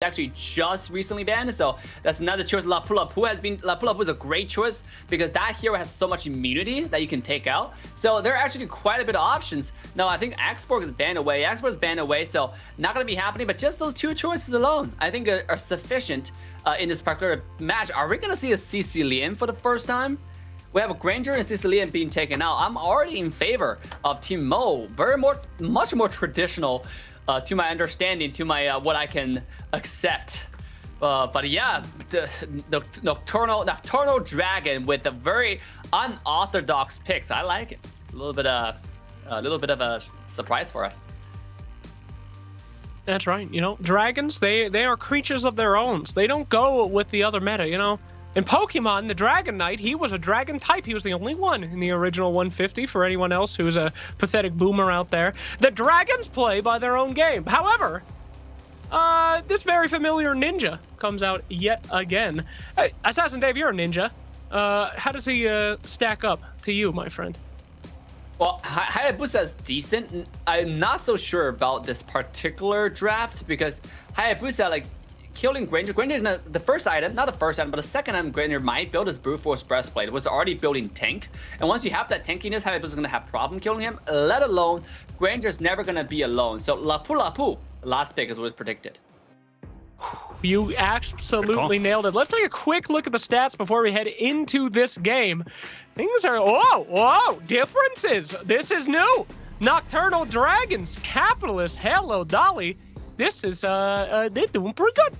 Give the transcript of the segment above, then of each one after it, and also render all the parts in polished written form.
actually just recently banned, so that's another choice. Lapu is a great choice because that hero has so much immunity that you can take out. So there are actually quite a bit of options. Now, I think Axborg is banned away. Axborg is banned away, so not going to be happening, but just those 2 choices alone, I think are sufficient in this particular match. Are we going to see a Sicilian for the first time? We have a Granger and Sicilian being taken out. I'm already in favor of Team Mo. Much more traditional to my understanding, to my what I can accept. But yeah, the Nocturnal Dragon with the very unorthodox picks. I like it. It's a little bit of a surprise for us. That's right. You know, dragons, they are creatures of their own. They don't go with the other meta, you know. In Pokemon, the Dragon Knight, he was a dragon type. He was the only one in the original 150 for anyone else who's a pathetic boomer out there. The dragons play by their own game. However, this very familiar ninja comes out yet again. Hey, Assassin Dave, you're a ninja. How does he stack up to you, my friend? Well, Hayabusa is decent. I'm not so sure about this particular draft because Hayabusa, like, killing Granger. Granger is the first item, not the first item, but the second item Granger might build is Brute Force Breastplate. It was already building tank. And once you have that tankiness, Hayabusa is going to have problem killing him, let alone Granger's never going to be alone. So Lapu, last pick is what was predicted. You absolutely nailed it. Let's take a quick look at the stats before we head into this game. Things are, whoa, differences. This is new. Nocturnal Dragons, Capitalist, hello, Dolly. This is, they're doing pretty good.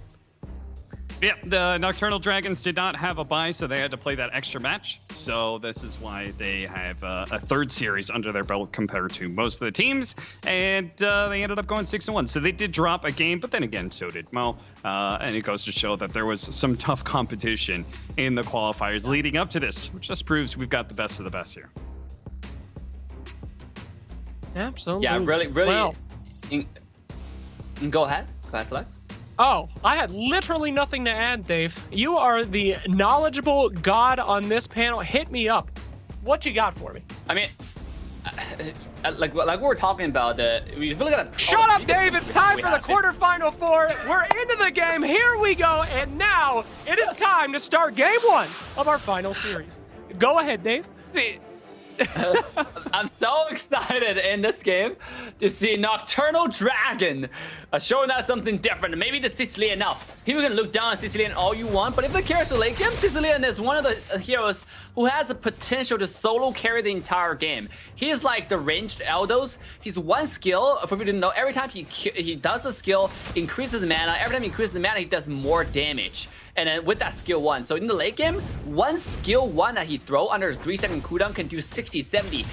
Yeah, the Nocturnal Dragons did not have a bye, so they had to play that extra match. So this is why they have a third series under their belt compared to most of the teams. And they ended up going 6-1. So they did drop a game, but then again, so did Mo. And it goes to show that there was some tough competition in the qualifiers leading up to this, which just proves we've got the best of the best here. Absolutely. Yeah, really. Well, go ahead, Class Lex. Oh, I had literally nothing to add, Dave. You are the knowledgeable god on this panel. Hit me up. What you got for me? I mean, like we were talking about, we really gotta... Shut up, Dave! It's time for the quarterfinal 4. We're into the game. Here we go, and now it is time to start game 1 of our final series. Go ahead, Dave. I'm so excited in this game to see Nocturnal Dragon showing us something different. Maybe the Sicilian. Now, people can look down on Sicilian all you want, but if the character late game, Sicilian is one of the heroes who has the potential to solo carry the entire game. He is like the ranged Eldos. He's one skill. For people to know, every time he does a skill, increases the mana. Every time he increases the mana, he does more damage. And then with that skill 1, so in the late game, one skill 1 that he throw under a 3-second cooldown can do 60-70%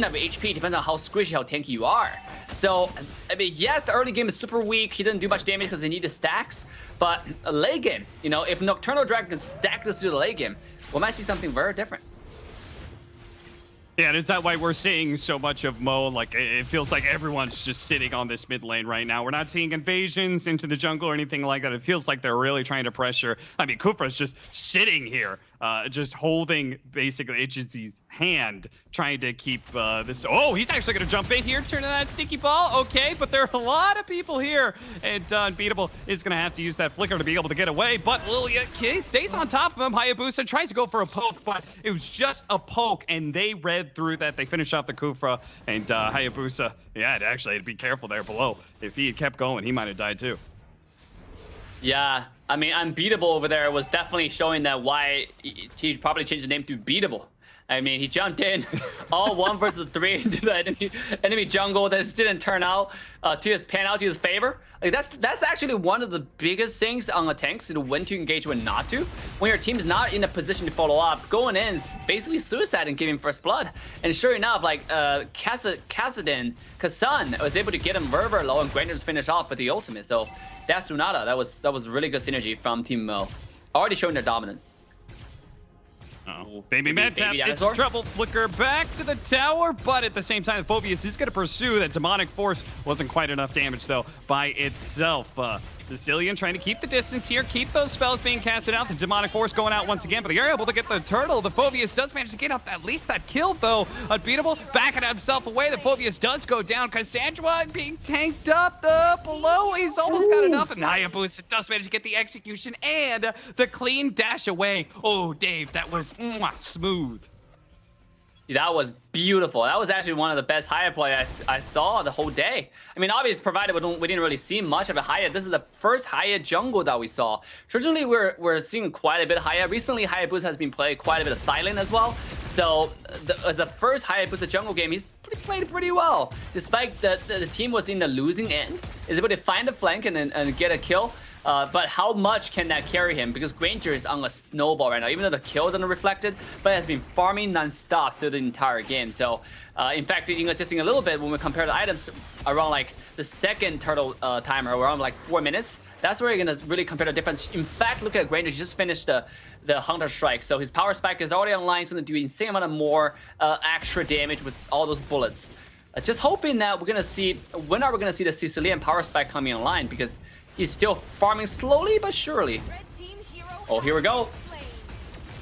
of HP, depends on how squishy, how tanky you are. So, I mean, yes, the early game is super weak. He doesn't do much damage because he needs the stacks. But a late game, you know, if Nocturnal Dragon can stack this to the late game, we might see something very different. Yeah, and is that why we're seeing so much of Mo? Like, it feels like everyone's just sitting on this mid lane right now. We're not seeing invasions into the jungle or anything like that. It feels like they're really trying to pressure. I mean, Kufra's just sitting here, just holding basically HG's hand, trying to keep this. Oh, he's actually going to jump in here, turn that sticky ball. Okay, but there are a lot of people here, and Unbeatable is going to have to use that flicker to be able to get away. But Lilia stays on top of him. Hayabusa tries to go for a poke, but it was just a poke, and they read through that. They finish off the Kufra, and Hayabusa, yeah, actually had to be careful there below. If he had kept going, he might have died too. Yeah, I mean, Unbeatable over there was definitely showing that why he probably changed the name to Beatable. I mean, he jumped in all 1 versus 3 into the enemy jungle. That didn't turn out pan out to his favor. Like that's actually one of the biggest things on the tanks, to when to engage, when not to. When your team is not in a position to follow up, going in is basically suicide and giving first blood. And sure enough, like Kassan was able to get him very low, and Granger's finished off with the ultimate. So that's Sunada. That was really good synergy from Team Mo. Already showing their dominance. Oh, Baby Madtap gets in trouble. Flicker back to the tower, but at the same time, Phobius is going to pursue. That demonic force wasn't quite enough damage, though, by itself. Sicilian trying to keep the distance here, keep those spells being casted out. The demonic force going out once again, but they're able to get the turtle. The Phobius does manage to get up at least that kill, though. Unbeatable, backing himself away. The Phobius does go down. Cassandra being tanked up below. He's almost got enough. And Hayabusa does manage to get the execution and the clean dash away. Oh, Dave, that was smooth. That was beautiful. That was actually one of the best Haya play I saw the whole day. I mean, obviously, provided we didn't really see much of a Haya, this is the first Haya jungle that we saw. Traditionally, we're seeing quite a bit of Haya. Recently, Hayabusa has been playing quite a bit of Silent as well. So, as a first Hayabusa jungle game, he's played pretty well. Despite the team was in the losing end, is able to find the flank and get a kill. But how much can that carry him? Because Granger is on a snowball right now, even though the kill doesn't reflect it, but it has been farming non-stop through the entire game. So, in fact, you know, just a little bit when we compare the items around like the second turtle timer, around like 4 minutes, that's where you're gonna really compare the difference. In fact, look at Granger, he just finished the Hunter Strike, so his power spike is already online, so gonna do insane amount of more extra damage with all those bullets. Just hoping that we're gonna see, when are we gonna see the Sicilian power spike coming online? Because he's still farming slowly but surely. Oh, here we go.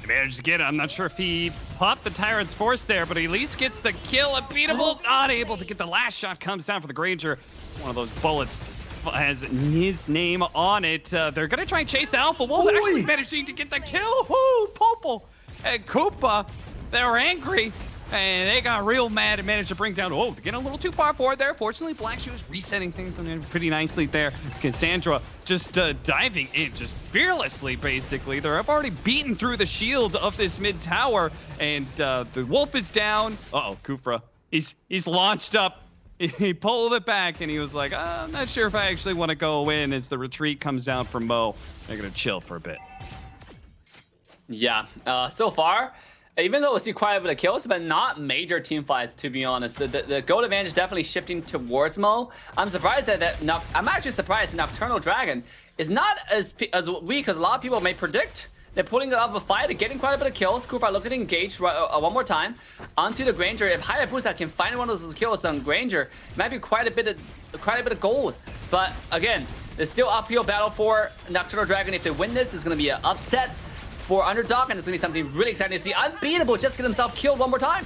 He managed to get it. I'm not sure if he popped the Tyrant's Force there, but he at least gets the kill. Unbeatable, not able to get the last shot. Comes down for the Granger. One of those bullets has his name on it. They're going to try and chase the Alpha Wolf. Actually managing to get the kill. Whoo, Popol and Koopa, they're angry. And they got real mad and managed to bring down. Oh, they're getting a little too far forward there. Fortunately, Black Shoes resetting things pretty nicely there. It's Cassandra just diving in, just fearlessly, basically. They've already beaten through the shield of this mid tower, and the wolf is down. Uh-oh, Kufra. He's launched up. He pulled it back, and he was like, I'm not sure if I actually want to go in as the retreat comes down from Mo. They're going to chill for a bit. Yeah, so far, even though we see quite a bit of kills, but not major team fights, to be honest. The gold advantage is definitely shifting towards Mo. I'm surprised I'm actually surprised Nocturnal Dragon is not as weak as a lot of people may predict. They're pulling up a fight, they're getting quite a bit of kills. Cooper looking to engage one more time onto the Granger. If Hayabusa can find one of those kills on Granger, it might be quite a bit of gold. But again, there's still uphill battle for Nocturnal Dragon. If they win this, it's going to be an upset for underdog, and it's gonna be something really exciting to see. Unbeatable just get himself killed one more time.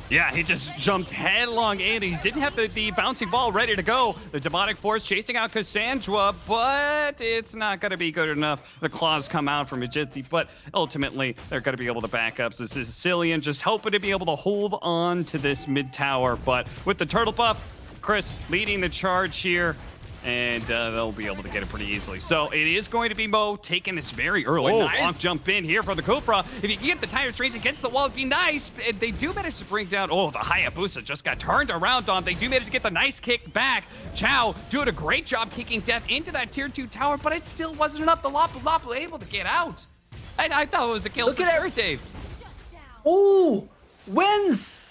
Yeah, he just jumped headlong in. He didn't have the bouncing ball ready to go. The demonic force chasing out Cassandra, but it's not going to be good enough. The claws come out from Ejitsi, but ultimately they're going to be able to back up. So Sicilian just hoping to be able to hold on to this mid tower, but with the turtle buff, Chris leading the charge here. And they'll be able to get it pretty easily. So it is going to be Mo taking this very early. Nice. Long jump in here for the Kufra. If you can get the Tyrant's range against the wall, it'd be nice. And they do manage to bring down, the Hayabusa just got turned around on. They do manage to get the nice kick back. Chow doing a great job kicking death into that tier 2 tower, but it still wasn't enough. The Lop was able to get out. I thought it was a kill. Look at it, Dave. Ooh, wins.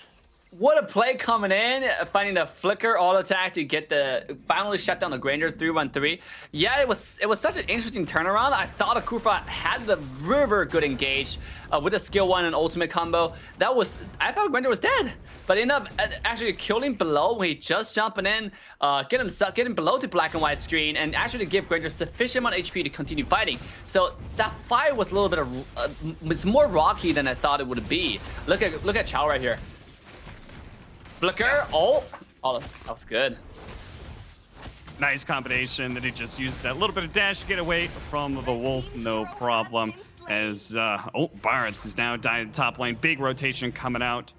What a play coming in, finding the flicker auto attack to get finally shut down the Grangers 3-1-3. Yeah, it was such an interesting turnaround. I thought Akufa had the very good engage with a skill 1 and ultimate combo. I thought Granger was dead, but ended up actually killing below when he just jumping in, getting below the black and white screen, and actually give Granger sufficient amount of HP to continue fighting. So that fight was a little bit it's more rocky than I thought it would be. Look at Chow right here. Flicker, that was good. Nice combination that he just used that little bit of dash to get away from the wolf, no problem. As, Barretts is now dying top lane. Big rotation coming out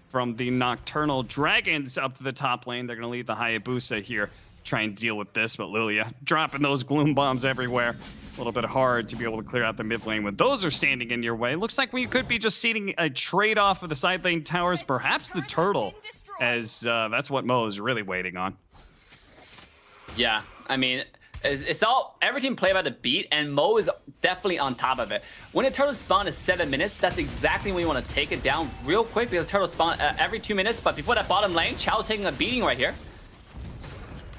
from the Nocturnal Dragons up to the top lane. They're going to leave the Hayabusa here, try and deal with this, but Lilia dropping those gloom bombs everywhere. A little bit hard to be able to clear out the mid lane when those are standing in your way. Looks like we could be just seeing a trade-off of the side lane towers, perhaps the turtle, as that's what Mo is really waiting on. Yeah, I mean, it's all everything played by the beat, and Mo is definitely on top of it. When a turtle spawn is 7 minutes, that's exactly when you want to take it down real quick, because turtle spawn every 2 minutes. But before that bottom lane, Chow's taking a beating right here.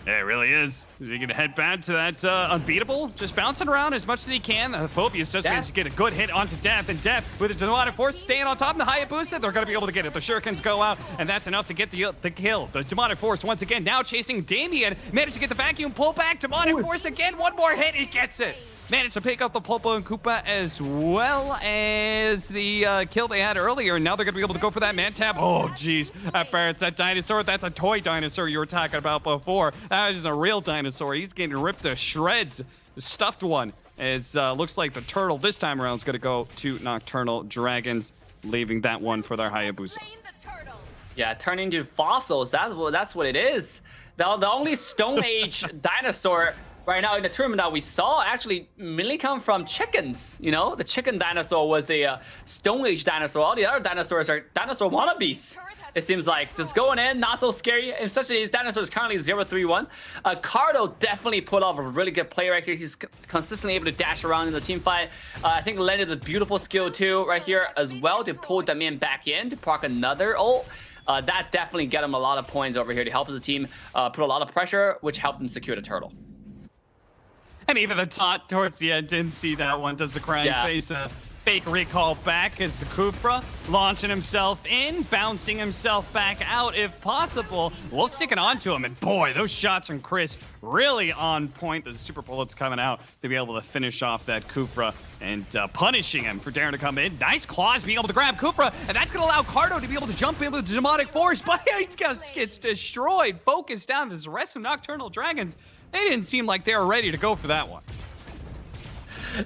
Yeah, it really is. He can head back to that unbeatable, just bouncing around as much as he can. Phobius just managed to get a good hit onto Death, and Death with the demonic force staying on top of the Hayabusa. They're going to be able to get it. The shurikens go out, and that's enough to get the kill. The demonic force once again now chasing Damien. Managed to get the vacuum pull back. Demonic force again. One more hit. He gets it. Managed to pick up the Pulpo and Koopa as well as the kill they had earlier. And now they're going to be able to go for that man tap. Oh, jeez. Barrett's that dinosaur. That's a toy dinosaur you were talking about before. That is a real dinosaur. He's getting ripped to shreds. The stuffed one. As looks like the turtle this time around is going to go to Nocturnal Dragons, leaving that one for their Hayabusa. Yeah, turning into fossils. That's what it is. The only Stone Age dinosaur right now in the tournament that we saw actually mainly come from chickens. You know, the chicken dinosaur was a Stone Age dinosaur. All the other dinosaurs are dinosaur wannabes. It seems like just going in, not so scary. And especially his dinosaur is currently 0-3-1. Cardo definitely put off a really good play right here. He's consistently able to dash around in the team fight. I think landed a beautiful skill too right here as well to pull the man back in to proc another ult. That definitely get him a lot of points over here to help the team put a lot of pressure, which helped them secure the turtle. And even the taunt towards the end, didn't see that one. Does the crying face a fake recall back as the Kufra launching himself in, bouncing himself back out if possible. Wolf sticking onto him, and boy, those shots from Chris really on point. The super bullets coming out to be able to finish off that Kufra and punishing him for daring to come in. Nice claws being able to grab Kufra, and that's going to allow Cardo to be able to jump in with the demonic force, but he just gets destroyed. Focused down as the rest of Nocturnal Dragons. They didn't seem like they were ready to go for that one.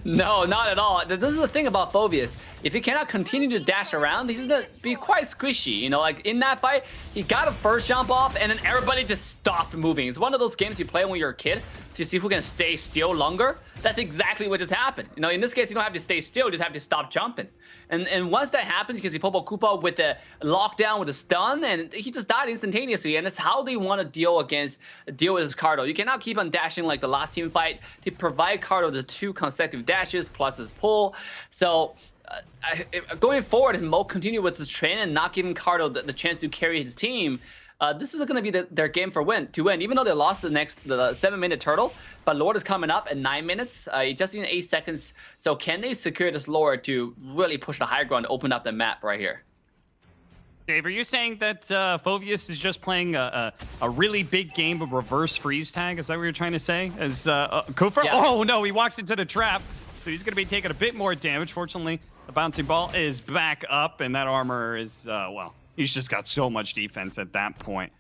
No, not at all. This is the thing about Phobius. If he cannot continue to dash around, he's going to be quite squishy. You know, like in that fight, he got a first jump off, and then everybody just stopped moving. It's one of those games you play when you're a kid to see who can stay still longer. That's exactly what just happened. You know, in this case, you don't have to stay still, you just have to stop jumping. And once that happens, you can see Popo Koopa with the lockdown, with the stun, and he just died instantaneously. And that's how they want to deal with his Cardo. You cannot keep on dashing like the last team fight to provide Cardo the 2 consecutive dashes plus his pull. So going forward, if Mo continue with this trend and not giving Cardo the chance to carry his team, this is going to be their game to win. Even though they lost the 7-minute turtle, but Lord is coming up in 9 minutes, just in 8 seconds. So can they secure this Lord to really push the high ground, open up the map right here? Dave, are you saying that Phobius is just playing a really big game of reverse freeze tag? Is that what you're trying to say? As Kufra? Yeah. Oh no, he walks into the trap, so he's going to be taking a bit more damage. Fortunately, the bouncing ball is back up, and that armor is well. He's just got so much defense at that point.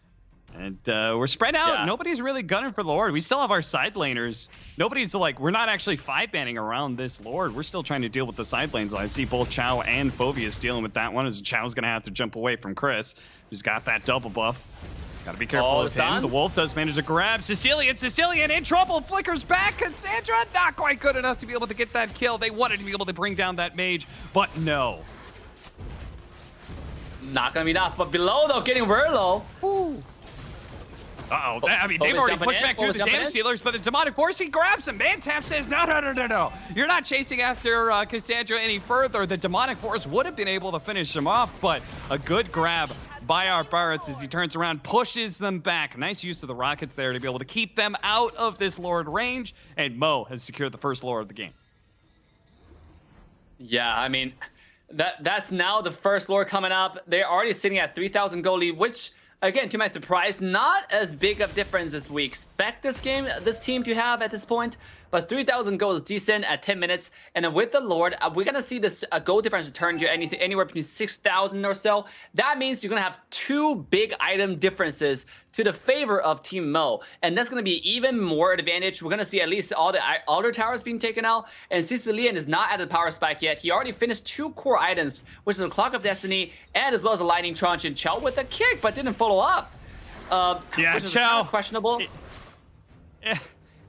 And we're spread out. Yeah. Nobody's really gunning for the Lord. We still have our side laners. Nobody's like, we're not actually 5-banning around this Lord. We're still trying to deal with the side lanes. I see both Chow and Phobius dealing with that one, as Chow's going to have to jump away from Chris, who's got that double buff. Got to be careful of him. The Wolf does manage to grab Sicilian. Sicilian in trouble. Flickers back. Cassandra not quite good enough to be able to get that kill. They wanted to be able to bring down that mage, but no. Not gonna be enough, but below though, getting very low. Ooh. Uh-oh, I mean, they've already pushed back through the damage dealers, but the demonic force, he grabs him. Mantap says, no. You're not chasing after Cassandra any further. The demonic force would have been able to finish him off, but a good grab by our Barretts as he turns around, pushes them back. Nice use of the rockets there to be able to keep them out of this Lord range, and Mo has secured the first Lord of the game. Yeah, I mean, that's now the first Lord coming up. They're already sitting at 3,000 gold lead, which, again, to my surprise, not as big of difference as we expect this team to have at this point. But 3,000 gold is decent at 10 minutes. And then with the Lord, we're going to see this gold difference return here anywhere between 6,000 or so. That means you're going to have 2 big item differences to the favor of Team Mo. And that's going to be even more advantage. We're going to see at least all the Altar Towers being taken out. And Sicilian is not at the power spike yet. He already finished 2 core items, which is the Clock of Destiny and as well as the Lightning Tranche and Chow with a kick, but didn't follow up. Yeah, which is Chow. kind of questionable.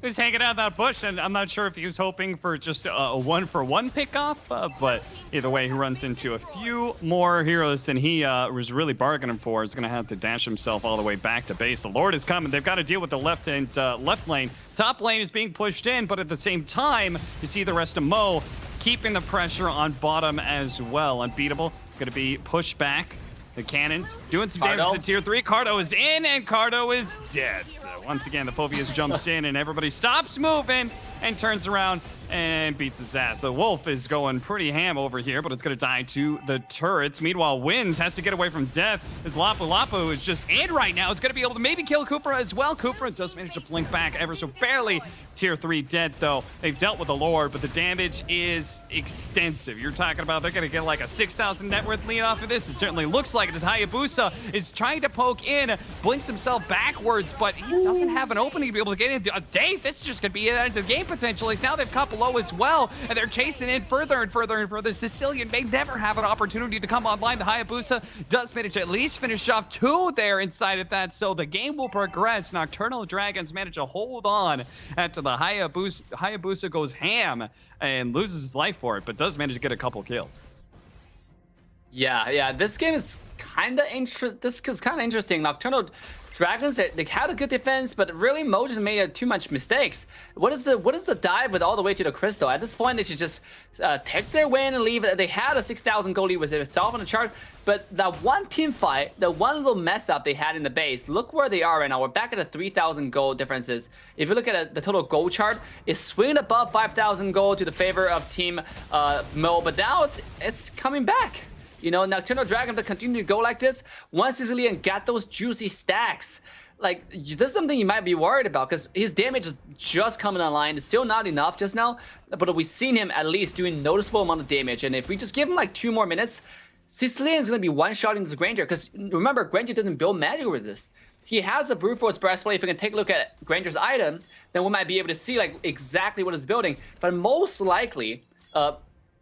He was hanging out that bush, and I'm not sure if he was hoping for just a 1-for-1 pickoff, but either way, he runs into a few more heroes than he was really bargaining for. He's going to have to dash himself all the way back to base. The Lord is coming. They've got to deal with the left lane. Top lane is being pushed in, but at the same time, you see the rest of Mo keeping the pressure on bottom as well. Unbeatable, going to be pushed back. The cannons doing some damage to tier 3. Cardo is in, and Cardo is dead. But once again, the Phobius jumps in and everybody stops moving and turns around and beats his ass. The Wolf is going pretty ham over here, but it's going to die to the turrets. Meanwhile, Wins has to get away from death as Lapu Lapu is just in right now. It's going to be able to maybe kill Kufra as well. Kufra does manage to blink back ever so barely. Tier 3 dead, though. They've dealt with the Lord, but the damage is extensive. You're talking about they're going to get like a 6,000 net worth lead off of this. It certainly looks like it. Hayabusa is trying to poke in, blinks himself backwards, but he doesn't have an opening to be able to get into. Dave, this is just going to be the end of the game potentially. Now they've cut below as well, and they're chasing in further and further and further. Sicilian may never have an opportunity to come online. The Hayabusa does manage to at least finish off 2 there inside of that, so the game will progress. Nocturnal Dragons manage to hold on after the Hayabusa goes ham and loses his life for it, but does manage to get a couple kills. Yeah, this game is kind of interesting. Nocturnal Dragons, they had a good defense, but really Mo just made too much mistakes. What is the dive with all the way to the crystal? At this point, they should just take their win and leave. They had a 6,000 goal lead with itself on the chart, but that one team fight, the one little mess up they had in the base, look where they are right now. We're back at the 3,000 gold differences. If you look at the total gold chart, it's swinging above 5,000 gold to the favor of Team Mo, but now it's coming back. You know, Nocturnal Dragons to continue to go like this. Once Sicilian got those juicy stacks, like, this is something you might be worried about because his damage is just coming online. It's still not enough just now, but we've seen him at least doing noticeable amount of damage. And if we just give him like 2 more minutes, Sicilian is going to be one-shotting this Granger because remember, Granger doesn't build magic resist. He has a Brute Force Breastplate. If we can take a look at Granger's item, then we might be able to see like exactly what it's building. But most likely,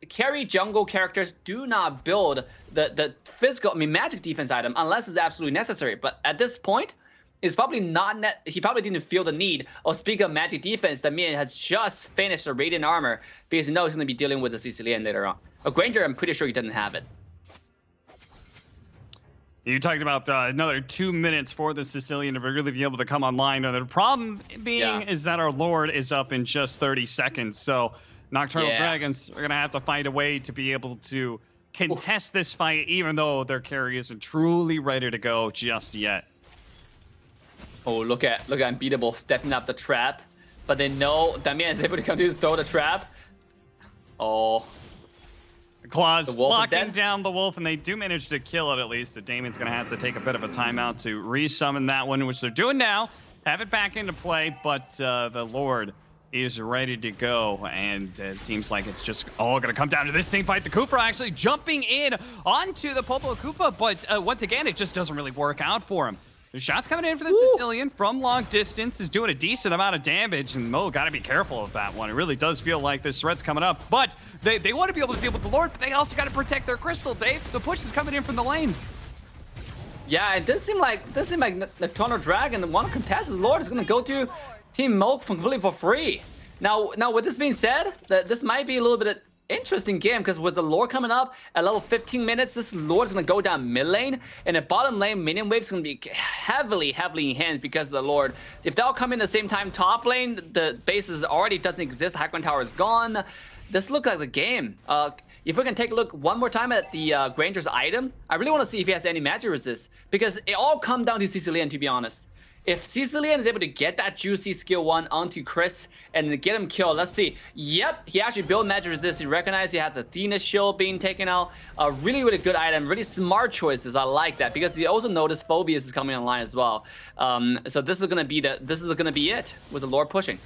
carry jungle characters do not build the physical, magic defense item unless it's absolutely necessary. But at this point, it's probably not he probably didn't feel the need. Or speak of magic defense, the man has just finished the Radiant Armor because he knows he's going to be dealing with the Sicilian later on. A Granger, I'm pretty sure he doesn't have it. You talked about another 2 minutes for the Sicilian to really be able to come online. The problem being is that our Lord is up in just 30 seconds. So Nocturnal Dragons are going to have to find a way to be able to contest this fight, even though their carry isn't truly ready to go just yet. Oh, look at Unbeatable stepping up the trap. But they know Damian is able to come to throw the trap. Oh. Claws locking down the Wolf, and they do manage to kill it at least. So Damien's going to have to take a bit of a timeout to resummon that one, which they're doing now. Have it back into play, but the Lord is ready to go, and it seems like it's just all going to come down to this team fight. The Kufra actually jumping in onto the Popo Koopa, but once again, it just doesn't really work out for him. The shots coming in for the Sicilian from long distance is doing a decent amount of damage, and Mo got to be careful of that one. It really does feel like this threat's coming up, but they want to be able to deal with the Lord, but they also got to protect their crystal, Dave. The push is coming in from the lanes. Yeah, it does seem like Nocturnal Dragon, one contest, Lord is going to go to Team Mo completely for free. Now, with this being said, this might be a little bit of interesting game because with the Lord coming up at level 15 minutes, this Lord is going to go down mid lane, and the bottom lane minion wave is going to be heavily enhanced because of the Lord. If they all come in the same time top lane, the bases already doesn't exist. The Highground Tower is gone. This looks like the game. If we can take a look one more time at the Granger's item, I really want to see if he has any magic resist because it all comes down to Sicilian, to be honest. If Sicilian is able to get that juicy skill 1 onto Chris and get him killed, let's see. Yep, he actually built magic resist. He recognized he had the Athena shield being taken out. A really, really good item. Really smart choices. I like that because he also noticed Phobius is coming online as well. So this is gonna be it with the Lord pushing.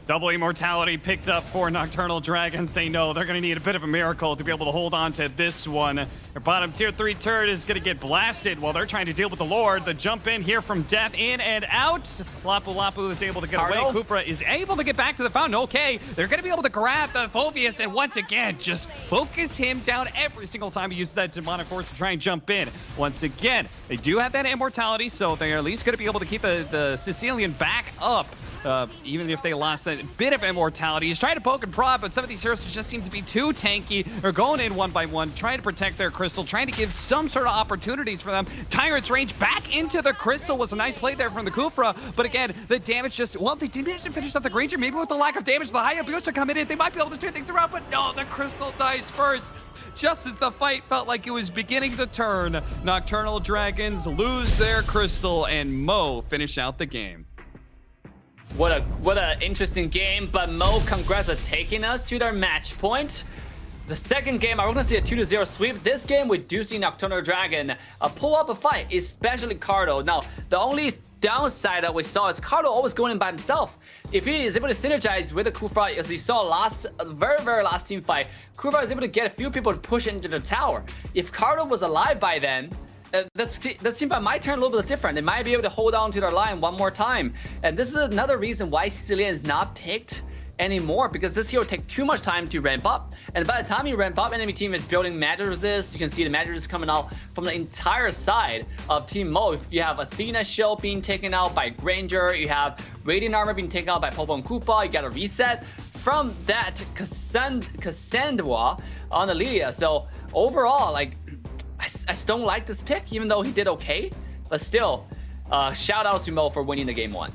Double immortality picked up for Nocturnal Dragons. They know they're going to need a bit of a miracle to be able to hold on to this one. Their bottom tier 3 turret is going to get blasted while they're trying to deal with the Lord. The jump in here from Death, in and out. Lapu Lapu is able to get away. Kufra is able to get back to the fountain. Okay, they're going to be able to grab the Phobius and once again just focus him down every single time he uses that demonic force to try and jump in. Once again, they do have that immortality, so they're at least going to be able to keep the Sicilian back up. Even if they lost that bit of immortality. He's trying to poke and prod, but some of these heroes just seem to be too tanky. They're going in one by one, trying to protect their crystal, trying to give some sort of opportunities for them. Tyrant's range back into the crystal was a nice play there from the Kufra, but again, the damage just, well, they did manage to finish off the Granger. Maybe with the lack of damage, the Hayabusa coming in, they might be able to turn things around, but no, the crystal dies first. just as the fight felt like it was beginning to turn, Nocturnal Dragons lose their crystal and Mo finish out the game. What a interesting game, but Mo, congrats on taking us to their match point. The second game, we're gonna see a 2-0 sweep. This game, we do see Nocturnal Dragon pull up a fight, especially Cardo. Now, the only downside that we saw is Cardo always going in by himself. If he is able to synergize with the Qualifier, as we saw very last team fight, Qualifier is able to get a few people to push into the tower. If Cardo was alive by then, this team fight might turn a little bit different. They might be able to hold on to their line one more time. And this is another reason why Sicilian is not picked anymore, because this hero take too much time to ramp up, and by the time you ramp up, enemy team is building magic resist. You can see the magic resist coming out from the entire side of Team Mo. You have Athena shield being taken out by Granger, you have Radiant armor being taken out by Popo and Koopa. You got a reset from that Cassandra on Alelia. So overall, like, I just don't like this pick, even though he did okay, but still, shout out to Mo for winning the game 1.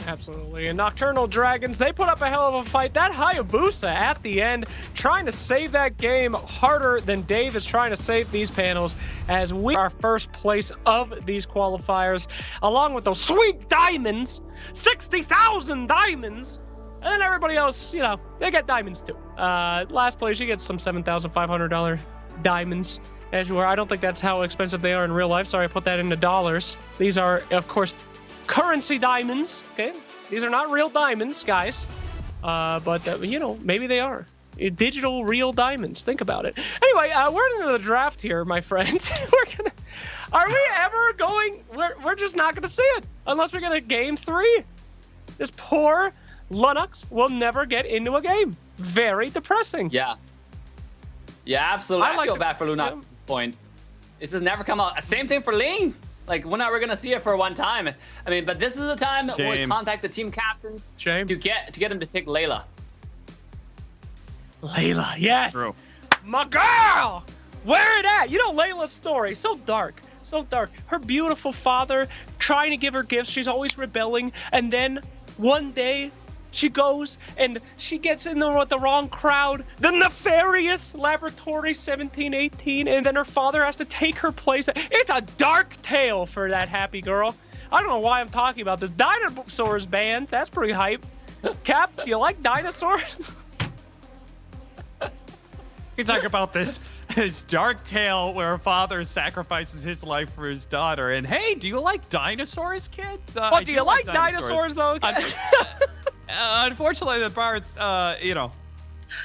Absolutely. And Nocturnal Dragons, they put up a hell of a fight. That Hayabusa at the end, trying to save that game harder than Dave is trying to save these panels, as we are first place of these qualifiers, along with those sweet diamonds, 60,000 diamonds. And then everybody else, you know, they get diamonds too. Last place, you get some $7,500 diamonds. As you are, I don't think that's how expensive they are in real life. Sorry, I put that into dollars. These are, of course, currency diamonds. Okay, these are not real diamonds, guys, but you know, maybe they are digital real diamonds. Think about it. Anyway, we're into the draft here, my friends. Are we ever going? We're just not gonna see it unless we get a game 3. This poor Lunox will never get into a game. Very depressing. Yeah, absolutely. I feel bad for Lunox at this point. This has never come out. Same thing for Ling. Like, we're never gonna see it for one time. I mean, but this is the time when we contact the team captains to get them to pick Layla. Layla, yes, True. My girl. Where it at? You know, Layla's story, so dark, so dark. Her beautiful father trying to give her gifts. She's always rebelling, and then one day she goes and she gets in with the wrong crowd, the nefarious Laboratory 1718, and then her father has to take her place. It's a dark tale for that happy girl. I don't know why I'm talking about this. Dinosaurs band, that's pretty hype. Cap, do you like dinosaurs? You talk about this dark tale where a father sacrifices his life for his daughter. And hey, do you like dinosaurs, kids? What, do you like dinosaurs though? Unfortunately, the parts, you know,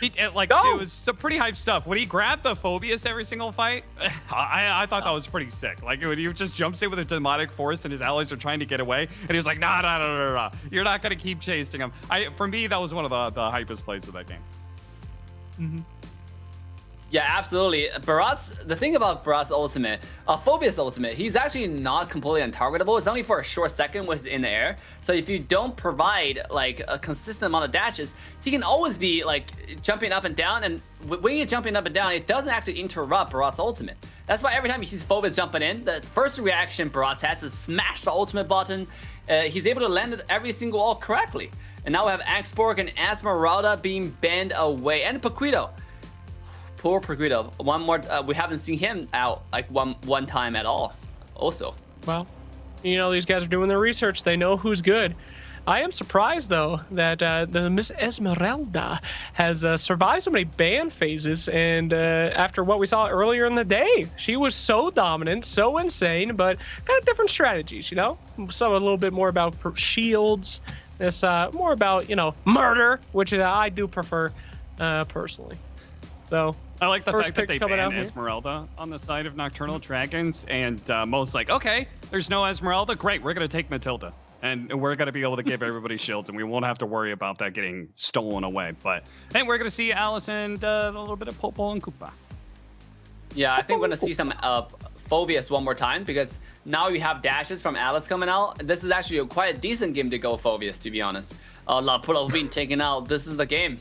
it was some pretty hype stuff. When he grabbed the Phobius every single fight, I thought that was pretty sick. Like, when he just jumps in with a demonic force and his allies are trying to get away, and he was like, nah. You're not going to keep chasing him. For me, that was one of the hypest plays of that game. Mm-hmm. Yeah, absolutely. Barat's, the thing about Barat's ultimate, Phobius ultimate, he's actually not completely untargetable. It's only for a short second when he's in the air. So if you don't provide like a consistent amount of dashes, he can always be like jumping up and down. And when you're jumping up and down, it doesn't actually interrupt Barat's ultimate. That's why every time you see Phobius jumping in, the first reaction Barat has is smash the ultimate button. He's able to land it every single ult correctly. And now we have Axborg and Esmeralda being banned away, and Paquito. Poor Perguido. One more, we haven't seen him out like one time at all. Also, well, you know, these guys are doing their research. They know who's good. I am surprised though that the Miss Esmeralda has survived so many ban phases, and after what we saw earlier in the day, she was so dominant, so insane, but kind of different strategies. You know, so a little bit more about shields. This more about, you know, murder, which I do prefer personally. So I like the fact that they banned Esmeralda on the side of Nocturnal Dragons, and Mo's like, okay, there's no Esmeralda, great, we're gonna take Matilda, and we're gonna be able to give everybody shields, and we won't have to worry about that getting stolen away. But then we're gonna see Alice and a little bit of Popo and Koopa. Yeah, I think we're gonna see some Phobius one more time, because now you have dashes from Alice coming out. This is actually quite a decent game to go Phobius, to be honest. Lapu being taken out. This is the game.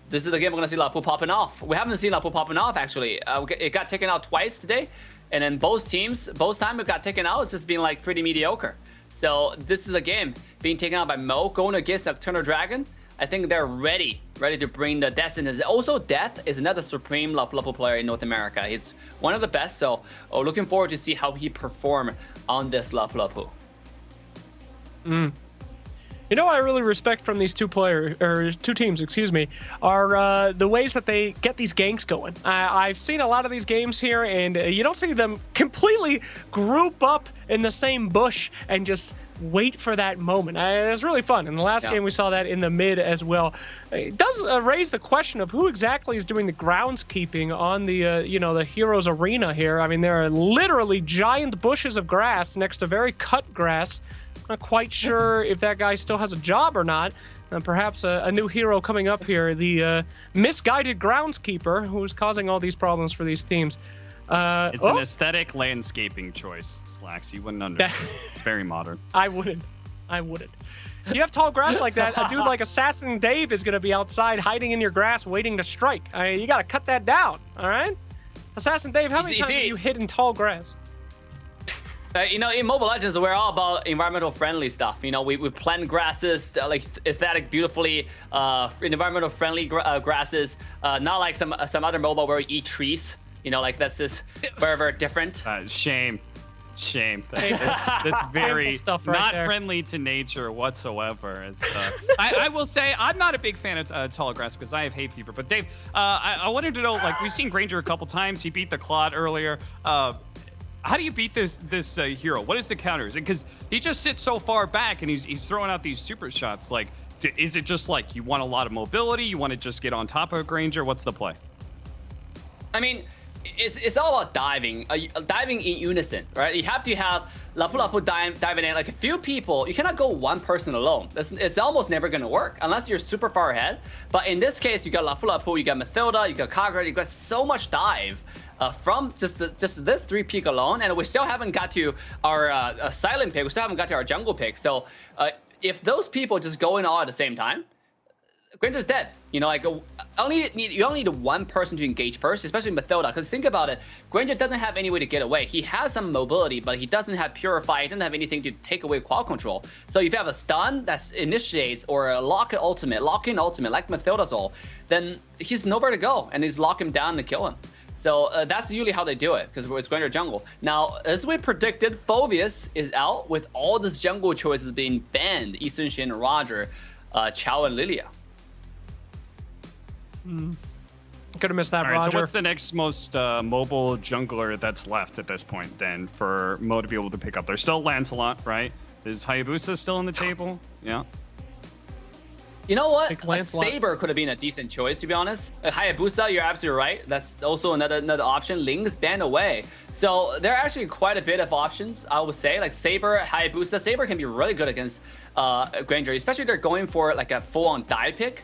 This is the game we're gonna see Lapu popping off. We haven't seen Lapu popping off actually. It got taken out twice today, and then both times it got taken out, it's just being like pretty mediocre. So this is a game being taken out by Mo, going against Nocturnal Dragon. I think they're ready to bring the Destinies. Also, Death is another supreme Lapu-Lapu player in North America. He's one of the best, so looking forward to see how he perform on this Lapu-Lapu. You know what I really respect from these two teams, excuse me, are the ways that they get these ganks going. I've seen a lot of these games here, and you don't see them completely group up in the same bush and just wait for that moment. It's really fun. In the last game, we saw that in the mid as well. It does raise the question of who exactly is doing the groundskeeping on the, you know, the Heroes Arena here. I mean, there are literally giant bushes of grass next to very cut grass. Not quite sure if that guy still has a job or not. Perhaps a new hero coming up here, the misguided groundskeeper who's causing all these problems for these teams. It's an aesthetic landscaping choice, Slacks. You wouldn't understand. It's very modern. I wouldn't. You have tall grass like that, a dude like Assassin Dave is going to be outside hiding in your grass waiting to strike. I mean, you got to cut that down, all right? Assassin Dave, how many times have you hit in tall grass? You know, in Mobile Legends, we're all about environmental friendly stuff. You know, we plant grasses, like aesthetic, beautifully, environmental friendly grasses. Not like some other mobile where we eat trees. You know, like that's just very, very different. Shame. That's very stuff right not there. Friendly to nature whatsoever. I will say I'm not a big fan of tall grass because I have hay fever. But Dave, I wanted to know, like, we've seen Granger a couple times. He beat the Claude earlier. How do you beat this hero? What is the counters? Because he just sits so far back and he's throwing out these super shots. Like, is it just like you want a lot of mobility? You want to just get on top of Granger? What's the play? I mean, it's all about diving. Diving in unison, right? You have to have Lapu-Lapu diving in. Like a few people, you cannot go one person alone. It's almost never going to work unless you're super far ahead. But in this case, you got Lapu-Lapu, you got Mathilda, you got Kagura, you got so much dive. From just this 3 pick alone, and we still haven't got to our silent pick. We still haven't got to our jungle pick. So if those people just go in all at the same time, Granger's dead. You know, like you only need one person to engage first, especially Mathilda. Because think about it, Granger doesn't have any way to get away. He has some mobility, but he doesn't have Purify. He doesn't have anything to take away qual control. So if you have a stun that initiates or a lock-in ultimate, like Mathilda's ult, then he's nowhere to go, and he's lock him down and kill him. So that's usually how they do it, because it's Granger jungle. Now, as we predicted, Phoveus is out with all these jungle choices being banned. Yi Sun-shin, Roger, Chao, and Lilia. Could have missed that, Roger. Roger. So what's the next most mobile jungler that's left at this point, then, for Mo to be able to pick up? There's still Lancelot, right? Is Hayabusa still on the table? Yeah. You know what? Saber could have been a decent choice, to be honest. Hayabusa, you're absolutely right. That's also another option. Ling is banned away. So there are actually quite a bit of options, I would say. Like Saber, Hayabusa. Saber can be really good against Granger, especially if they're going for like a full-on dive pick.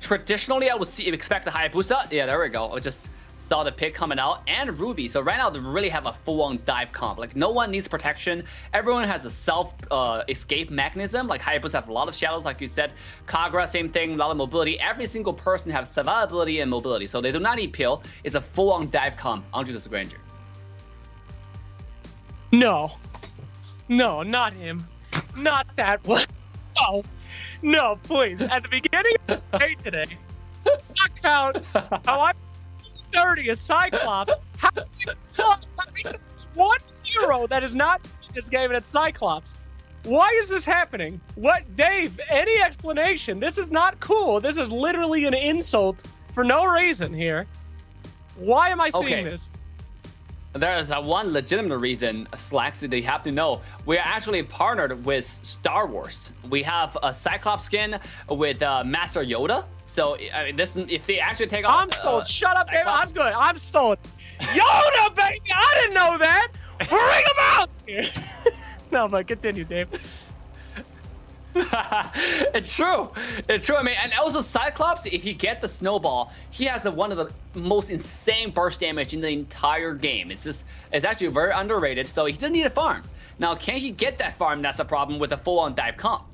Traditionally, I would expect the Hayabusa. Yeah, there we go. I just saw the pick coming out, and Ruby. So right now they really have a full-on dive comp. Like no one needs protection. Everyone has a self escape mechanism. Like Hayabusa have a lot of shadows, like you said. Kagura, same thing, a lot of mobility. Every single person has survivability and mobility, so they do not need peel. It's a full-on dive comp onto this Granger. No, not him. Not that one. No, please. At the beginning of the day today, talked about how I'm 30 as Cyclops. How do you there's one hero that is not in this game, and it's Cyclops? Why is this happening? What, Dave? Any explanation? This is not cool. This is literally an insult for no reason here. Why am I seeing this? There is one legitimate reason, Slacks, that you have to know. We're actually partnered with Star Wars. We have a Cyclops skin with Master Yoda. So I mean, if they actually take off, I'm sold. Shut up, Dave. I'm good. I'm sold. Yoda, baby. I didn't know that. Bring him out here. No, but continue, Dave. It's true. I mean, and also Cyclops, if he gets the snowball, he has one of the most insane burst damage in the entire game. It's actually very underrated. So he doesn't need a farm. Now, can he get that farm? That's a problem with a full-on dive comp.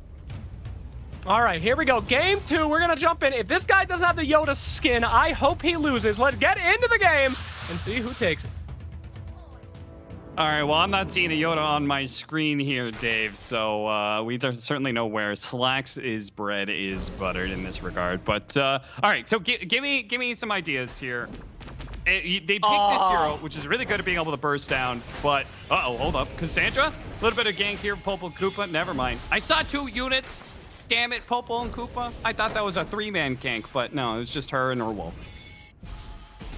All right, here we go. Game 2, we're going to jump in. If this guy doesn't have the Yoda skin, I hope he loses. Let's get into the game and see who takes it. All right, well, I'm not seeing a Yoda on my screen here, Dave, so we certainly know where Slacks is bread is buttered in this regard. But, all right, so give me some ideas here. They picked this hero, which is really good at being able to burst down, but, hold up. Cassandra, a little bit of gank here, Popo Koopa, never mind. I saw 2 units. Damn it, Popo and Koopa. I thought that was a 3-man gank, but no, it was just her and her wolf.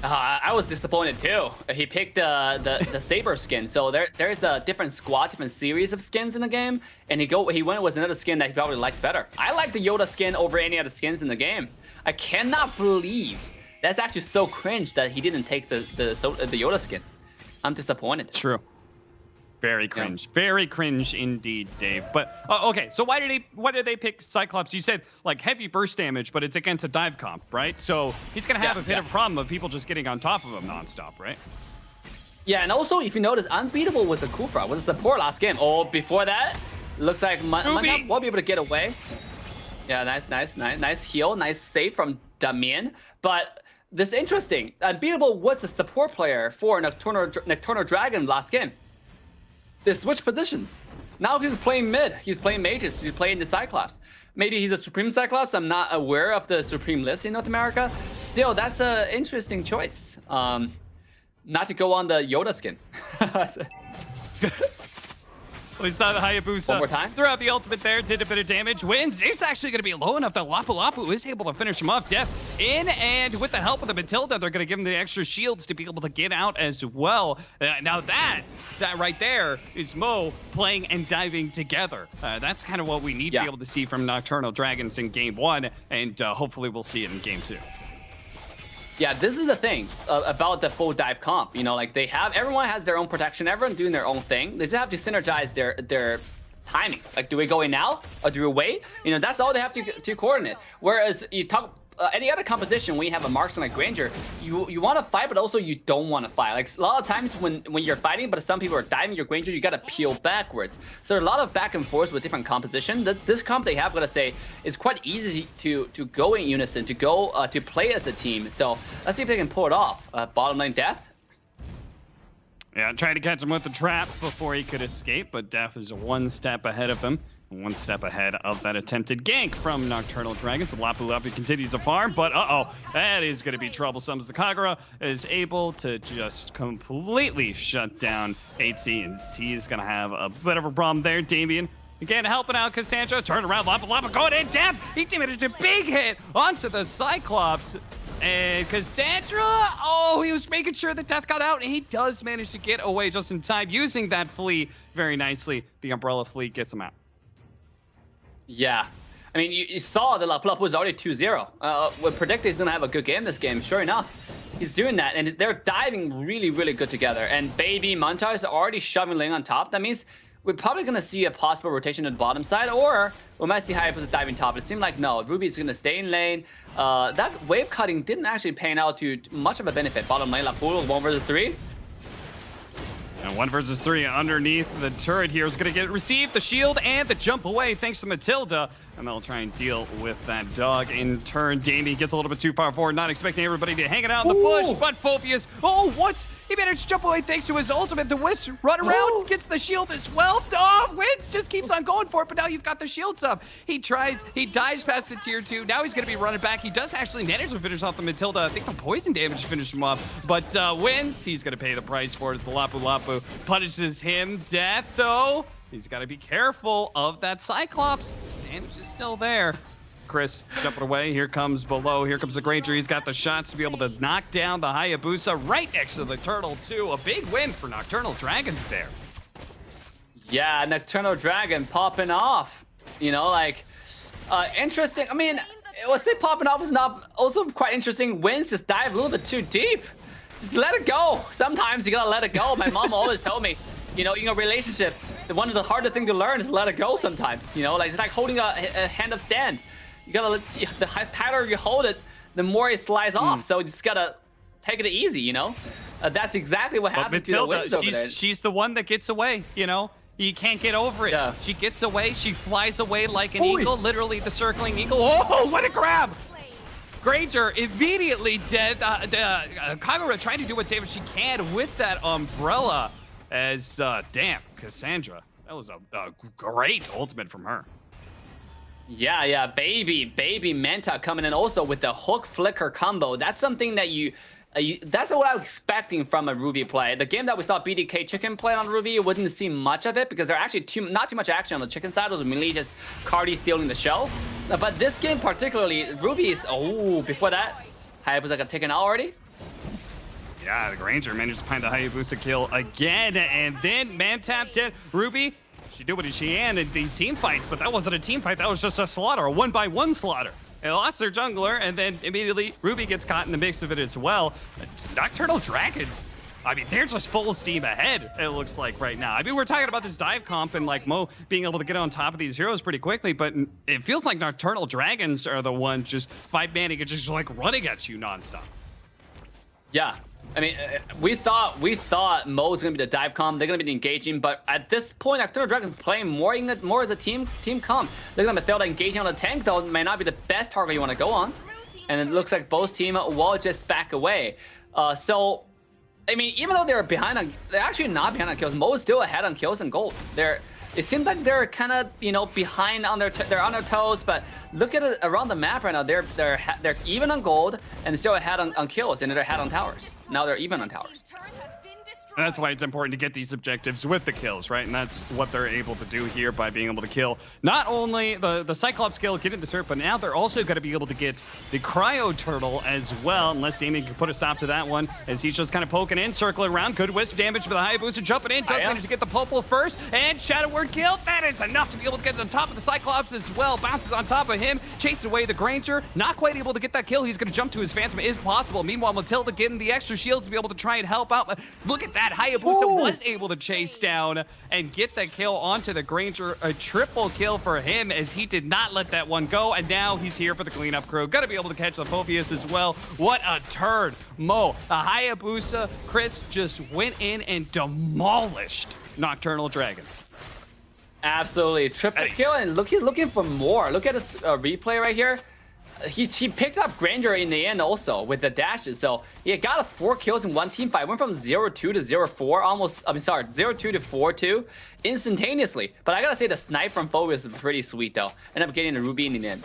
I was disappointed too. He picked the Saber skin, so there's a different squad, different series of skins in the game, and he went with another skin that he probably liked better. I like the Yoda skin over any other skins in the game. I cannot believe that's actually so cringe that he didn't take the Yoda skin. I'm disappointed. True. Very cringe. Yeah. Very cringe indeed, Dave. But okay, so why did they pick Cyclops? You said like heavy burst damage, but it's against a dive comp, right? So he's gonna have a bit of a problem of people just getting on top of him nonstop, right? Yeah, and also if you notice, unbeatable with the Kufra with the support last game. Oh, before that, looks like Mantap won't be able to get away. Yeah, nice heal, nice save from Damien. But this is interesting. Unbeatable was the support player for Nocturnal Dragon last game. They switch positions. Now he's playing mid. He's playing mages. He's playing the Cyclops. Maybe he's a Supreme Cyclops. I'm not aware of the Supreme list in North America. Still, that's an interesting choice. Not to go on the Yoda skin. We saw the Hayabusa One more time. throw out the ultimate there, did a bit of damage, wins. It's actually going to be low enough that Lapu Lapu is able to finish him off. Death in, and with the help of the Matilda, they're going to give him the extra shields to be able to get out as well. Now that right there is Mo playing and diving together. That's kind of what we need to be able to see from Nocturnal Dragons in Game 1, and hopefully we'll see it in Game 2. Yeah, this is the thing about the full dive comp. You know, like everyone has their own protection, everyone doing their own thing. They just have to synergize their timing. Like, do we go in now or do we wait? You know, that's all they have to coordinate. Whereas you talk any other composition, when you have a marksman like Granger, you want to fight, but also you don't want to fight. Like a lot of times when you're fighting, but some people are diving your Granger, you gotta peel backwards. So a lot of back and forth with different composition. This comp they have, gotta say, is quite easy to go in unison, to go to play as a team. So let's see if they can pull it off. Bottom lane Death. Yeah, trying to catch him with the trap before he could escape, but Death is 1 step ahead of him. 1 step ahead of that attempted gank from Nocturnal Dragons. Lapu Lapu continues to farm, but that is going to be troublesome as the Kagura is able to just completely shut down 8C, and he is going to have a bit of a problem there. Damien again helping out Cassandra. Turn around, Lapu Lapu going in. Death! He managed a big hit onto the Cyclops. And Cassandra, he was making sure that Death got out, and he does manage to get away just in time using that flea very nicely. The Umbrella Flea gets him out. Yeah. I mean, you saw that Lapu Lapu was already 2-0. We predicted he's going to have a good game this game. Sure enough, he's doing that. And they're diving really, really good together. And Baby Montar is already shoving Ling on top. That means we're probably going to see a possible rotation to the bottom side. Or we might see Hayabusa diving top. It seemed like, no, Ruby's going to stay in lane. That wave cutting didn't actually pan out to much of a benefit. Bottom lane, Lapu 1 versus 3. And 1 versus 3 underneath the turret here is going to receive the shield and the jump away thanks to Matilda. And they'll try and deal with that dog in turn. Damien gets a little bit too far forward, not expecting everybody to hang it out in the bush. But Phobius, what? He managed to jump away thanks to his ultimate. The Wisp run around, gets the shield as well. Wins just keeps on going for it, but now you've got the shields up. He dives past the tier 2. Now he's going to be running back. He does actually manage to finish off the Matilda. I think the poison damage finished him off, but wins. He's going to pay the price for it as the Lapu Lapu punishes him. Death, though. He's got to be careful of that Cyclops. Damage is still there. Chris jumping away. Here comes below. Here comes the Granger. He's got the shots to be able to knock down the Hayabusa right next to the Turtle, too. A big win for Nocturnal Dragons there. Yeah, Nocturnal Dragon popping off. You know, like, interesting. I mean, let's say popping off is not also quite interesting. Wins just dive a little bit too deep. Just let it go. Sometimes you gotta let it go. My mom always told me, you know, in a relationship, one of the harder things to learn is let it go sometimes. You know, like it's like holding a hand of sand. You gotta the tighter you hold it, the more it slides off. So you just gotta take it easy. You know, that's exactly what happened to the Wins over there. She's the one that gets away. You know, you can't get over it. Yeah. She gets away. She flies away like an eagle, literally the circling eagle. Oh, what a grab! Granger immediately dead. Kagura trying to do what damage she can with that umbrella. as, damn, Cassandra. That was a great ultimate from her. Yeah, baby Manta coming in also with the hook flicker combo. That's something that that's what I was expecting from a Ruby play. The game that we saw BDK Chicken play on Ruby, you wouldn't see much of it because there actually not too much action on the Chicken side. It was mainly just Cardi stealing the show. But this game particularly, Ruby is, before that, Hayabusa got taken out already. Yeah, the Granger managed to find the Hayabusa kill again, and then Mantap did. Ruby, she did what she can in these team fights, but that wasn't a team fight. That was just a slaughter, a 1-by-1 slaughter. They lost their jungler, and then immediately Ruby gets caught in the mix of it as well. Nocturnal Dragons, I mean, they're just full steam ahead, it looks like right now. I mean, we're talking about this dive comp and like Mo being able to get on top of these heroes pretty quickly, but it feels like Nocturnal Dragons are the ones just 5-manning and just like running at you nonstop. Yeah. I mean, we thought Mo was gonna be the dive comp. They're gonna be engaging, but at this point, Nocturnal Dragons playing more as a team comp. They're gonna feel that engaging on the tank though may not be the best target you want to go on, and it looks like both team will just back away. So, I mean, even though they're behind on, they're actually not behind on kills. Mo is still ahead on kills and gold. It seems like they're kind of, behind on they're on their toes, but look at it around the map right now. They're even on gold and still ahead on kills, and they're ahead on towers. Now they're even on towers. And that's why it's important to get these objectives with the kills, right? And that's what they're able to do here by being able to kill not only the Cyclops kill, getting the turret, but now they're also going to be able to get the Cryo Turtle as well, unless Damien can put a stop to that one, as he's just kind of poking in, circling around. Good wisp damage for the Hayabusa, jumping in, does manage to get the Popol first, and Shadow Word kill. That is enough to be able to get on top of the Cyclops as well. Bounces on top of him, chases away the Granger, not quite able to get that kill. He's going to jump to his Phantom, is possible. Meanwhile, Matilda getting the extra shields to be able to try and help out. But look at that, Hayabusa was able to chase down and get the kill onto the Granger. A triple kill for him as he did not let that one go, and now he's here for the cleanup crew. Gonna be able to catch the Phobius as well. What a turn. Mo, the Hayabusa, Chris just went in and demolished Nocturnal Dragons. Absolutely, triple kill, and look, he's looking for more. Look at this replay right here. He picked up Granger in the end also with the dashes, so he got 4 kills in one team fight. Went from 0-2 to 0-4, almost. 0-2 to 4-2 instantaneously. But I gotta say the snipe from Phobius is pretty sweet though. Ended up getting a Ruby in the end.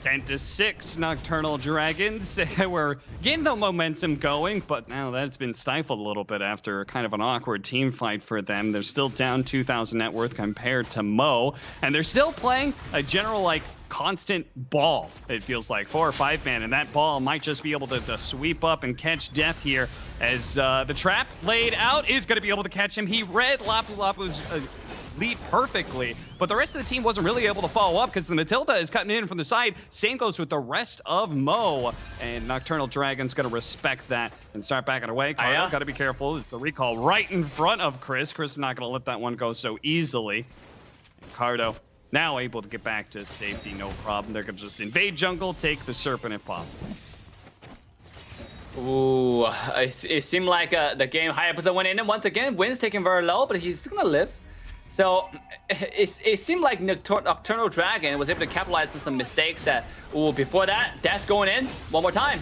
10-6 Nocturnal Dragons. We're getting the momentum going, but now that's been stifled a little bit after kind of an awkward team fight for them. They're still down 2,000 net worth compared to Mo, and they're still playing a general, like, constant ball, it feels like, 4 or 5 man, and that ball might just be able to sweep up and catch death here as the trap laid out is going to be able to catch him. He read Lapu Lapu's lead perfectly, but the rest of the team wasn't really able to follow up because the Matilda is cutting in from the side. Same goes with the rest of Mo, and Nocturnal Dragon's going to respect that and start backing away. Cardo, got to be careful. It's the recall right in front of Chris. Chris is not going to let that one go so easily. And Cardo now able to get back to safety, no problem. They're going to just invade jungle, take the Serpent if possible. Ooh, it seemed like the game Hayabusa went in, and once again, Win's taken very low, but he's still going to live. So it seemed like Nocturnal Dragon was able to capitalize on some mistakes that, before that, Death going in one more time.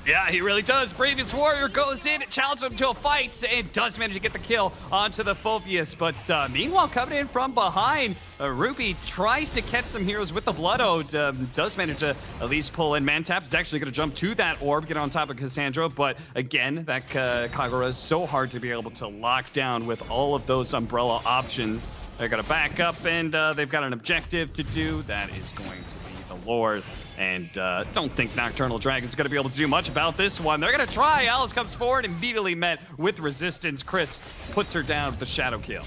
Yeah, he really does. Bravest Warrior goes in, challenges him to a fight, and does manage to get the kill onto the Phobius. But meanwhile, coming in from behind, Ruby tries to catch some heroes with the Blood Ode. Does manage to at least pull in. Mantap is actually going to jump to that orb, get on top of Cassandra. But again, that Kagura is so hard to be able to lock down with all of those umbrella options. They're going to back up, and they've got an objective to do. That is going to be the Lord. And don't think Nocturnal Dragon's going to be able to do much about this one. They're going to try. Alice comes forward, immediately met with resistance. Chris puts her down with the shadow kill.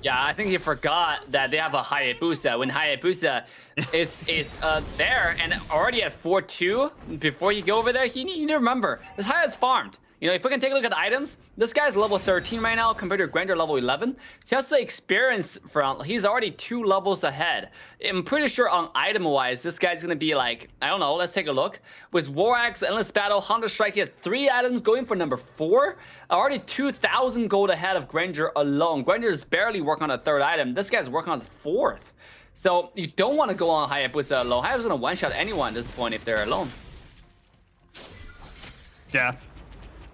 Yeah, I think he forgot that they have a Hayabusa. When Hayabusa is there and already at 4-2, before you go over there, you need to remember, this Haya's farmed. You know, if we can take a look at the items, this guy's level 13 right now compared to Granger level 11. Just the experience front, he's already 2 levels ahead. I'm pretty sure on item-wise, this guy's going to be like, I don't know, let's take a look. With War Axe, Endless Battle, Hunter Strike, he has 3 items going for number 4. Already 2,000 gold ahead of Granger alone. Granger's barely working on a 3rd item. This guy's working on his 4th. So you don't want to go on Hayabusa alone. Hayabusa's going to one-shot anyone at this point if they're alone. Death.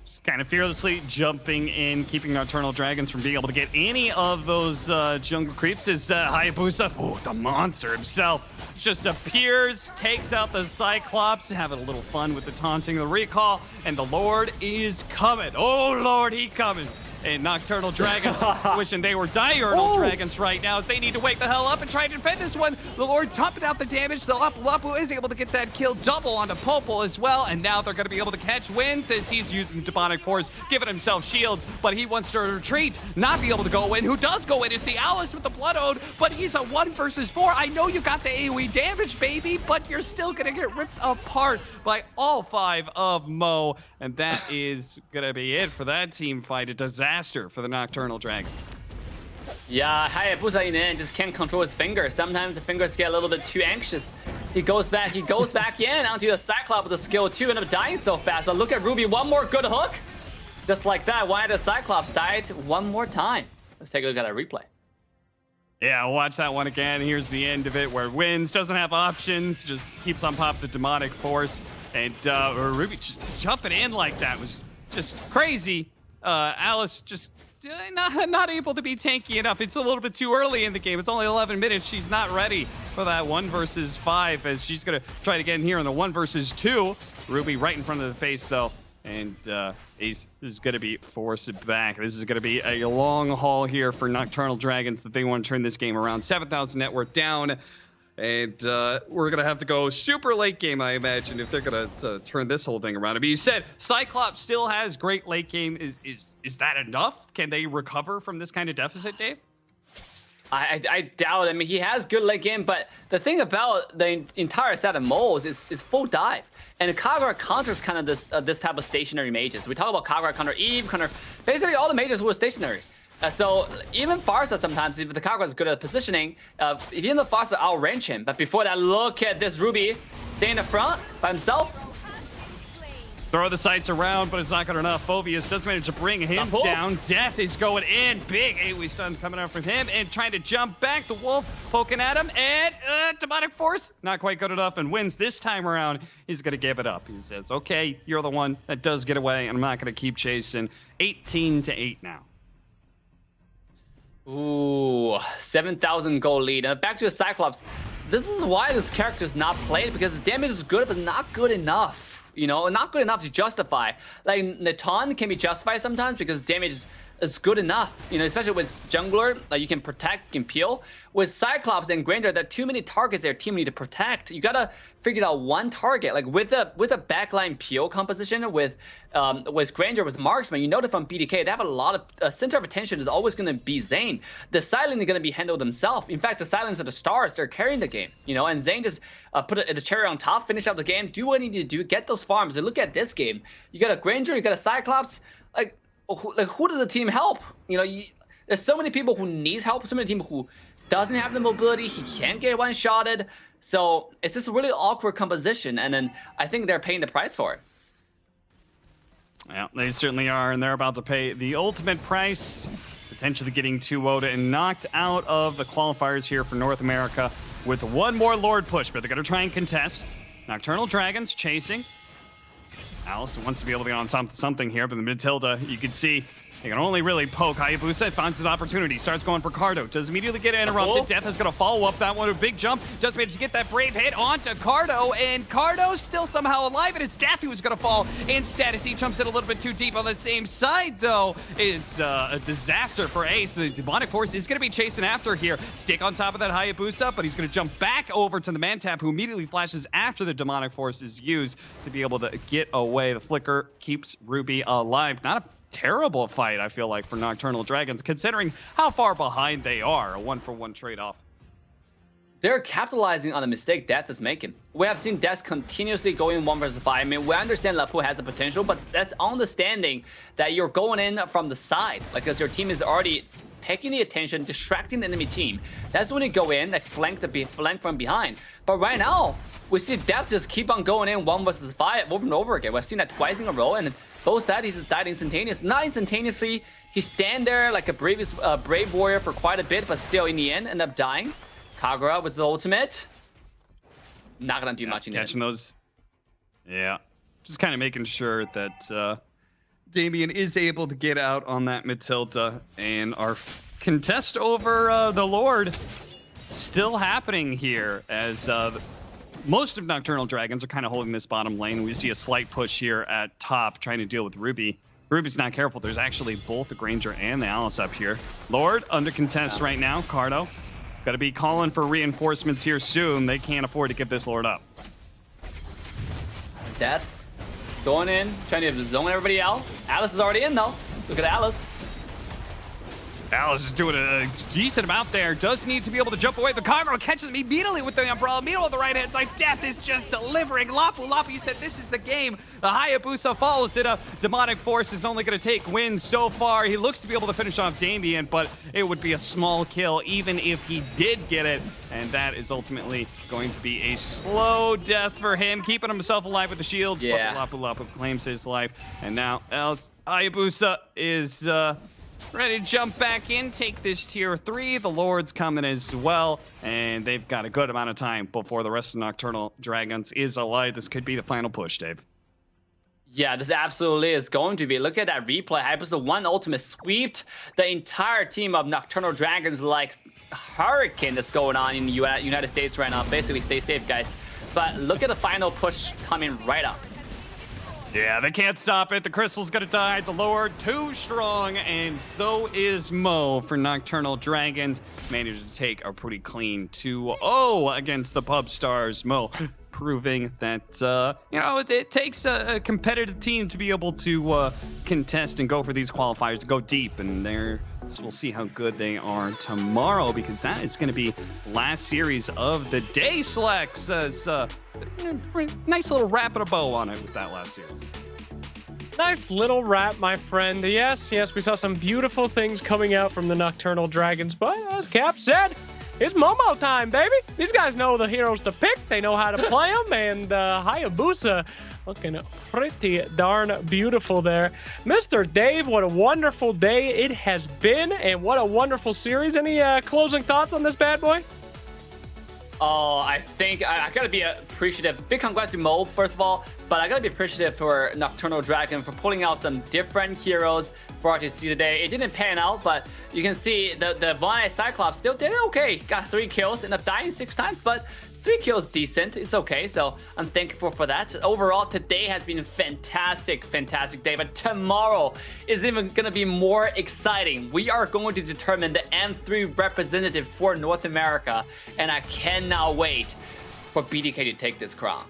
Just kind of fearlessly jumping in, keeping Nocturnal Dragons from being able to get any of those jungle creeps as Hayabusa, the monster himself, just appears, takes out the Cyclops, having a little fun with the taunting, the recall, and the Lord is coming. Oh, Lord, he coming. And Nocturnal Dragons wishing they were Diurnal Dragons right now as they need to wake the hell up and try to defend this one. The Lord topping out the damage. The Lapu is able to get that kill double onto Popol as well. And now they're going to be able to catch wins as he's using Demonic Force, giving himself shields. But he wants to retreat, not be able to go in. Who does go in is the Alice with the Blood Ode, but he's a 1 versus 4. I know you got the AoE damage, baby, but you're still going to get ripped apart by all 5 of Mo. And that is going to be it for that team fight. A disaster for the Nocturnal Dragons. Yeah, Hayabusa in the end just can't control his fingers. Sometimes the fingers get a little bit too anxious. He goes back in onto the Cyclops with the skill 2, end up dying so fast. But look at Ruby, one more good hook. Just like that, why the Cyclops died one more time. Let's take a look at that replay. Yeah, watch that one again. Here's the end of it where wins, doesn't have options, just keeps on pop the Demonic Force. And Ruby jumping in like that was just crazy. Alice just not able to be tanky enough. It's a little bit too early in the game. It's only 11 minutes. She's not ready for that 1 versus 5 as she's going to try to get in here in the 1 versus 2. Ruby right in front of the face, though. And Ace is going to be forced back. This is going to be a long haul here for Nocturnal Dragons that they want to turn this game around. 7,000 net worth down. And we're going to have to go super late game, I imagine, if they're going to turn this whole thing around. I mean, you said Cyclops still has great late game. Is that enough? Can they recover from this kind of deficit, Dave? I doubt. I mean, he has good late game, but the thing about the entire set of moles is full dive. And Kagura counters kind of this type of stationary mages. We talk about Kagura counter Eve, counter basically all the mages who are stationary. So even Farsa sometimes, if the Kagura is good at positioning, even the Farsa outrange him. But before that, look at this Ruby stay in the front by himself. Throw the sights around, but it's not good enough. Phobius does manage to bring him down. Death is going in. Big AoE stun coming out from him and trying to jump back. The Wolf poking at him. And Demonic Force, not quite good enough, and wins this time around. He's going to give it up. He says, okay, you're the one that does get away, and I'm not going to keep chasing. 18-8 now. Ooh, 7,000 gold lead. Back to the Cyclops. This is why this character is not played, because the damage is good, but not good enough. You know, not good enough to justify. Like, Natan can be justified sometimes because damage is good enough. You know, especially with jungler, like you can protect, you can peel. With Cyclops and Granger, there are too many targets their team need to protect. You gotta figure out one target. Like with a backline peel composition with Granger, with Marksman, you notice from BDK, they have a lot of center of attention is always gonna be Zane. The silent is gonna be handled themselves. In fact, the silence of the stars, they're carrying the game. You know, and Zane just put the cherry on top, finish up the game, do what you need to do, get those farms. And look at this game. You got a Granger, you got a Cyclops. Like who does the team help? You know, there's so many people who needs help, so many people who doesn't have the mobility, he can't get one-shotted. So it's just a really awkward composition, and then I think they're paying the price for it. Yeah, they certainly are, and they're about to pay the ultimate price, potentially getting 2-0 and knocked out of the qualifiers here for North America with one more Lord push, but they're going to try and contest. Nocturnal Dragons chasing. Alice wants to be able to get on top of something here, but the mid-tilde, you can see, they can only really poke. Hayabusa finds his opportunity, starts going for Cardo, does immediately get interrupted. Death is going to follow up that one with a big jump, does manage to get that brave hit onto Cardo, and Cardo's still somehow alive, and it's Death who's going to fall instead as he jumps in a little bit too deep on the same side, though. It's a disaster for Ace. The Demonic Force is going to be chasing after here. Stick on top of that Hayabusa, but he's going to jump back over to the Mantap, who immediately flashes after the Demonic Force is used to be able to get away. The Flicker keeps Ruby alive. Not a terrible fight, I feel like, for Nocturnal Dragons, considering how far behind they are. A 1-for-1 trade-off. They're capitalizing on the mistake Death is making. We have seen Death continuously going 1 versus 5. I mean, we understand Lapu has the potential, but that's understanding that you're going in from the side, like, because your team is already taking the attention, distracting the enemy team. That's when you go in, like flank from behind. But right now, we see Death just keep on going in 1 versus 5 over and over again. We've seen that twice in a row, and both sides, he just died instantaneously. Not instantaneously, he stand there like a brave warrior for quite a bit, but still in the end, end up dying. Kagura with the ultimate. Not gonna do much in the end. Catching those. Yeah. just kind of making sure that Damien is able to get out on that Matilda, and our contest over the Lord still happening here as most of Nocturnal Dragons are kind of holding this bottom lane. We see a slight push here at top, trying to deal with Ruby. Ruby's not careful. There's actually both the Granger and the Alice up here. Lord under contest right now. Cardo got to be calling for reinforcements here soon. They can't afford to give this Lord up. Death going in, trying to zone everybody out. Alice is already in though. Look at Alice. Alice is doing a decent amount there. Does need to be able to jump away. The Kagero catches him immediately with the umbrella. Meanwhile, the right hand side, Death is just delivering. Lapu said this is the game. The Hayabusa follows it up. Demonic Force is only going to take wins so far. He looks to be able to finish off Damien, but it would be a small kill even if he did get it. And that is ultimately going to be a slow death for him, keeping himself alive with the shield. Yeah. Lapu claims his life. And now Hayabusa is ready to jump back in, take this tier 3. The Lord's coming as well, and they've got a good amount of time before the rest of Nocturnal Dragons is alive. This could be the final push, Dave. Yeah, this absolutely is going to be. Look at that replay. Hayabusa 1 ultimate sweeped the entire team of Nocturnal Dragons like hurricane that's going on in the United States right now. Basically, stay safe, guys. But look at the final push coming right up. Yeah, they can't stop it. The Crystal's gonna die. The Lord too strong, and so is Mo for Nocturnal Dragons. Managed to take a pretty clean 2-0 against the Pub Stars. Mo proving that, it takes a competitive team to be able to contest and go for these qualifiers, to go deep, and we'll see how good they are tomorrow, because that is going to be last series of the day. Selects as nice little wrap and a bow on it with that last series. Nice little wrap, my friend. Yes, we saw some beautiful things coming out from the Nocturnal Dragons, but as Cap said, it's Momo time, baby. These guys know the heroes to pick. They know how to play them, and Hayabusa looking pretty darn beautiful there. Mr. Dave, what a wonderful day it has been, and what a wonderful series. Any closing thoughts on this bad boy? Oh, I think I gotta be appreciative. Big congrats to Mo, first of all, but I gotta be appreciative for Nocturnal Dragon for pulling out some different heroes for us to see today. It didn't pan out, but you can see the Von Cyclops still did okay. Got 3 kills, ended up dying 6 times, but 3 kills decent. It's okay, so I'm thankful for that. Overall, today has been a fantastic day, but tomorrow is even going to be more exciting. We are going to determine the M3 representative for North America, and I cannot wait for BDK to take this crown.